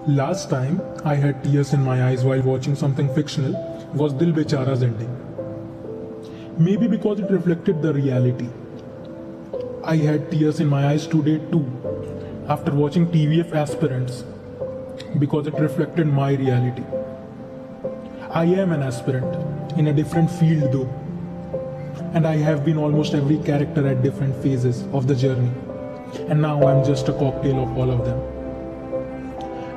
Last time I had tears in my eyes while watching something fictional was Dil Bechara's ending. Maybe because it reflected the reality. I had tears in my eyes today too, after watching TVF Aspirants, because it reflected my reality. I am an aspirant, in a different field though, and I have been almost every character at different phases of the journey, and now I'm just a cocktail of all of them.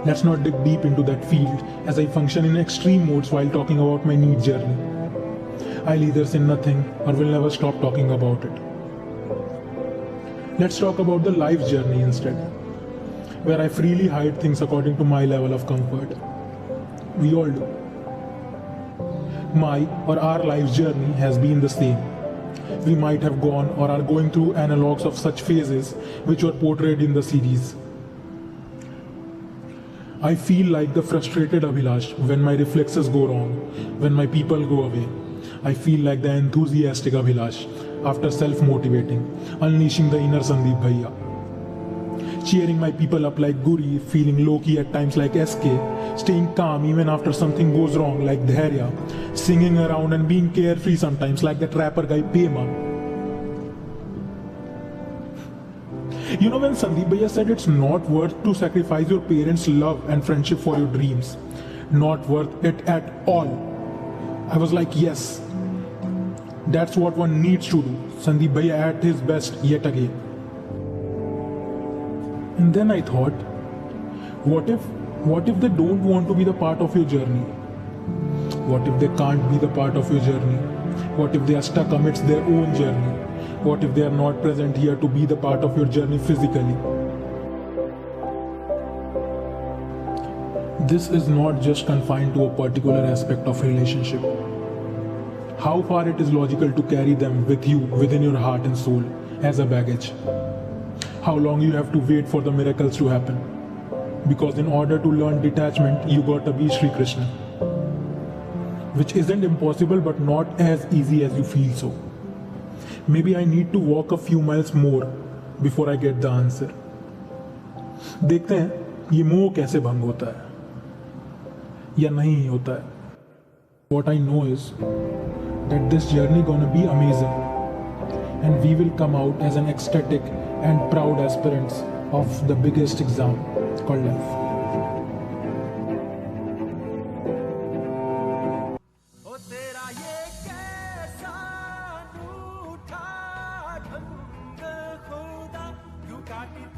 Let's not dig deep into that field as I function in extreme modes while talking about my NEET journey. I'll either say nothing or will never stop talking about it. Let's talk about the life journey instead, where I freely hide things according to my level of comfort. We all do. My or our life journey has been the same. We might have gone or are going through analogues of such phases which were portrayed in the series. I feel like the frustrated Abhilash when my reflexes go wrong, when my people go away. I feel like the enthusiastic Abhilash after self-motivating, unleashing the inner Sandeep Bhaiya. Cheering my people up like Guri, feeling low-key at times like SK, staying calm even after something goes wrong like Dhairya, singing around and being carefree sometimes like that rapper guy Pema. You know, when Sandeep Bhaiya said it's not worth to sacrifice your parents' love and friendship for your dreams, not worth it at all, I was like, yes, that's what one needs to do. Sandeep Bhaiya at his best yet again. And then I thought, what if they don't want to be the part of your journey? What if they can't be the part of your journey? What if they are stuck amidst their own journey? What if they are not present here to be the part of your journey physically? This is not just confined to a particular aspect of relationship. How far it is logical to carry them with you within your heart and soul as a baggage. How long you have to wait for the miracles to happen. Because in order to learn detachment, you gotta be Sri Krishna. Which isn't impossible but not as easy as you feel so. Maybe I need to walk a few miles more before I get the answer. देखते हैं ये मोह कैसे भंग होता है या नहीं होता है. What I know is that this journey gonna be amazing, and we will come out as an ecstatic and proud aspirants of the biggest exam called life.